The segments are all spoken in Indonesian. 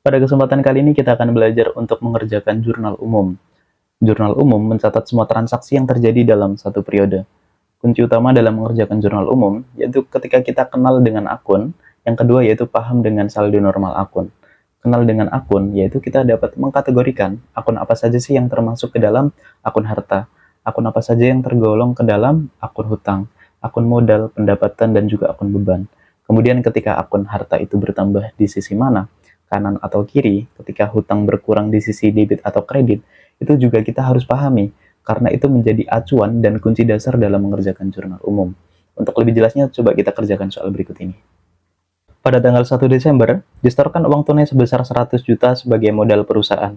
Pada kesempatan kali ini kita akan belajar untuk mengerjakan jurnal umum. Jurnal umum mencatat semua transaksi yang terjadi dalam satu periode. Kunci utama dalam mengerjakan jurnal umum yaitu ketika kita kenal dengan akun, yang kedua yaitu paham dengan saldo normal akun. Kenal dengan akun yaitu kita dapat mengkategorikan akun apa saja sih yang termasuk ke dalam akun harta, akun apa saja yang tergolong ke dalam akun hutang, akun modal, pendapatan, dan juga akun beban. Kemudian ketika akun harta itu bertambah di sisi mana, kanan atau kiri, ketika hutang berkurang di sisi debit atau kredit, itu juga kita harus pahami, karena itu menjadi acuan dan kunci dasar dalam mengerjakan jurnal umum. Untuk lebih jelasnya, coba kita kerjakan soal berikut ini. Pada tanggal 1 Desember, disetorkan uang tunai sebesar 100 juta sebagai modal perusahaan.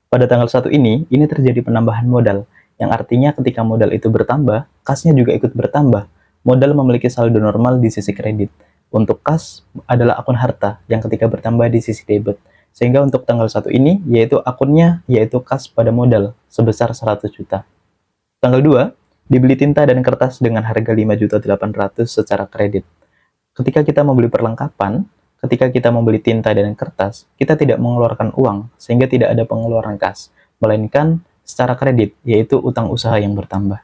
Pada tanggal 1 ini terjadi penambahan modal, yang artinya ketika modal itu bertambah, kasnya juga ikut bertambah. Modal memiliki saldo normal di sisi kredit. Untuk kas adalah akun harta, yang ketika bertambah di sisi debit. Sehingga untuk tanggal 1 ini, yaitu akunnya, yaitu kas pada modal, sebesar 100 juta. Tanggal 2, dibeli tinta dan kertas dengan harga 5.800.000 secara kredit. Ketika kita membeli perlengkapan, ketika kita membeli tinta dan kertas, kita tidak mengeluarkan uang, sehingga tidak ada pengeluaran kas, melainkan secara kredit, yaitu utang usaha yang bertambah.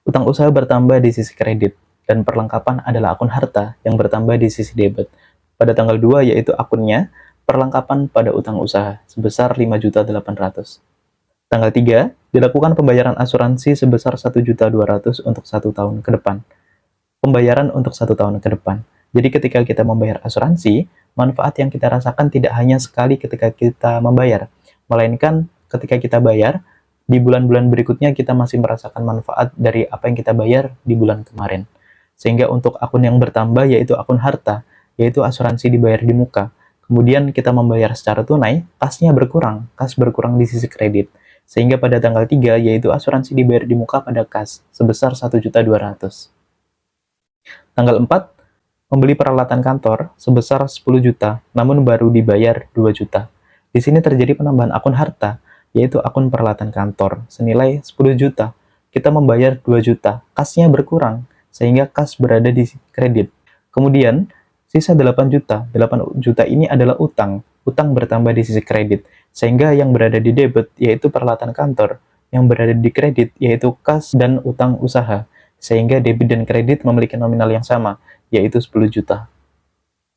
Utang usaha bertambah di sisi kredit, dan perlengkapan adalah akun harta yang bertambah di sisi debit. Pada tanggal 2, yaitu akunnya, perlengkapan pada utang usaha, sebesar 5.800.000. Tanggal 3, dilakukan pembayaran asuransi sebesar 1.200.000 untuk 1 tahun ke depan. Pembayaran untuk 1 tahun ke depan. Jadi ketika kita membayar asuransi, manfaat yang kita rasakan tidak hanya sekali ketika kita membayar, melainkan ketika kita bayar, di bulan-bulan berikutnya kita masih merasakan manfaat dari apa yang kita bayar di bulan kemarin. Sehingga untuk akun yang bertambah yaitu akun harta, yaitu asuransi dibayar di muka. Kemudian kita membayar secara tunai, kasnya berkurang, kas berkurang di sisi kredit. Sehingga pada tanggal 3 yaitu asuransi dibayar di muka pada kas sebesar 1.200.000. Tanggal 4, membeli peralatan kantor sebesar 10 juta, namun baru dibayar 2 juta. Di sini terjadi penambahan akun harta, yaitu akun peralatan kantor, senilai 10 juta. Kita membayar 2 juta, kasnya berkurang, sehingga kas berada di kredit. Kemudian, sisa 8 juta. 8 juta ini adalah utang. Utang bertambah di sisi kredit, sehingga yang berada di debit, yaitu peralatan kantor, yang berada di kredit, yaitu kas dan utang usaha. Sehingga debit dan kredit memiliki nominal yang sama, yaitu 10 juta.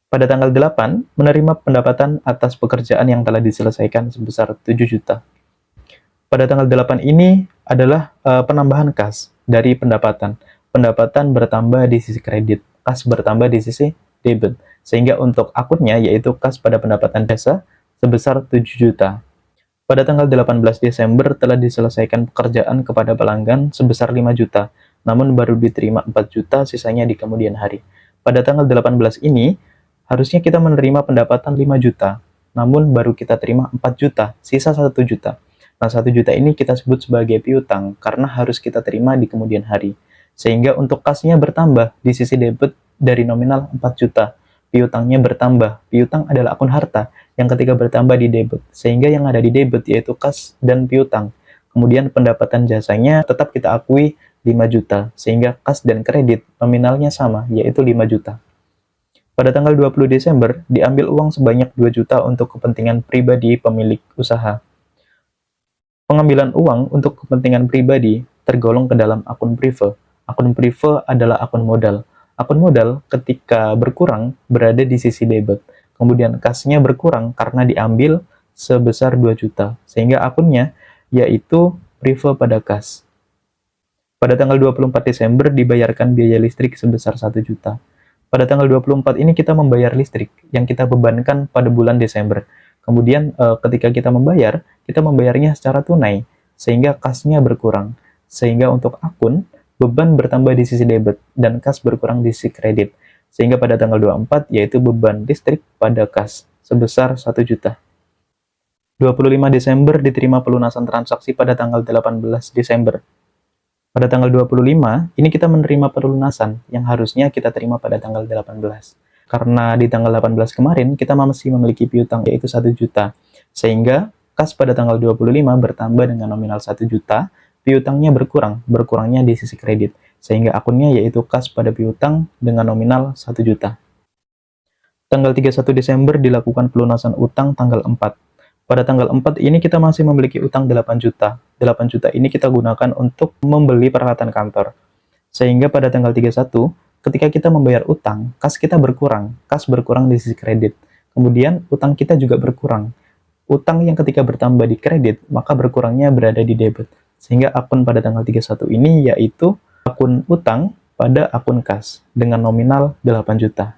Pada tanggal 8, menerima pendapatan atas pekerjaan yang telah diselesaikan sebesar 7 juta. Pada tanggal 8 ini adalah penambahan kas dari pendapatan. Pendapatan bertambah di sisi kredit, kas bertambah di sisi debit. Sehingga untuk akunnya, yaitu kas pada pendapatan desa, sebesar 7 juta. Pada tanggal 18 Desember telah diselesaikan pekerjaan kepada pelanggan sebesar 5 juta, namun baru diterima 4 juta sisanya di kemudian hari. Pada tanggal 18 ini, harusnya kita menerima pendapatan 5 juta, namun baru kita terima 4 juta, sisa 1 juta. Nah, 1 juta ini kita sebut sebagai piutang, karena harus kita terima di kemudian hari. Sehingga untuk kasnya bertambah di sisi debit dari nominal 4 juta. Piutangnya bertambah. Piutang adalah akun harta yang ketika bertambah di debit, sehingga yang ada di debit yaitu kas dan piutang. Kemudian pendapatan jasanya tetap kita akui 5 juta, sehingga kas dan kredit nominalnya sama, yaitu 5 juta. Pada tanggal 20 Desember, diambil uang sebanyak 2 juta untuk kepentingan pribadi pemilik usaha. Pengambilan uang untuk kepentingan pribadi tergolong ke dalam akun prive. Akun prive adalah akun modal. Akun modal ketika berkurang berada di sisi debit. Kemudian kasnya berkurang karena diambil sebesar 2 juta. Sehingga akunnya yaitu prive pada kas. Pada tanggal 24 Desember dibayarkan biaya listrik sebesar 1 juta. Pada tanggal 24 ini kita membayar listrik yang kita bebankan pada bulan Desember. Kemudian ketika kita membayarnya secara tunai, sehingga kasnya berkurang. Sehingga untuk akun, beban bertambah di sisi debit, dan kas berkurang di sisi kredit. Sehingga pada tanggal 24, yaitu beban listrik pada kas, sebesar 1 juta. 25 Desember diterima pelunasan transaksi pada tanggal 18 Desember. Pada tanggal 25, ini kita menerima pelunasan yang harusnya kita terima pada tanggal 18. Karena di tanggal 18 kemarin, kita masih memiliki piutang yaitu 1 juta. Sehingga kas pada tanggal 25 bertambah dengan nominal 1 juta, piutangnya berkurangnya di sisi kredit. Sehingga akunnya yaitu kas pada piutang dengan nominal 1 juta. Tanggal 31 Desember dilakukan pelunasan utang tanggal 4. Pada tanggal 4 ini kita masih memiliki utang 8 juta. 8 juta ini kita gunakan untuk membeli peralatan kantor. Sehingga pada tanggal 31, ketika kita membayar utang, kas kita berkurang. Kas berkurang di sisi kredit. Kemudian utang kita juga berkurang. Utang yang ketika bertambah di kredit, maka berkurangnya berada di debit. Sehingga akun pada tanggal 31 ini yaitu akun utang pada akun kas dengan nominal 8 juta.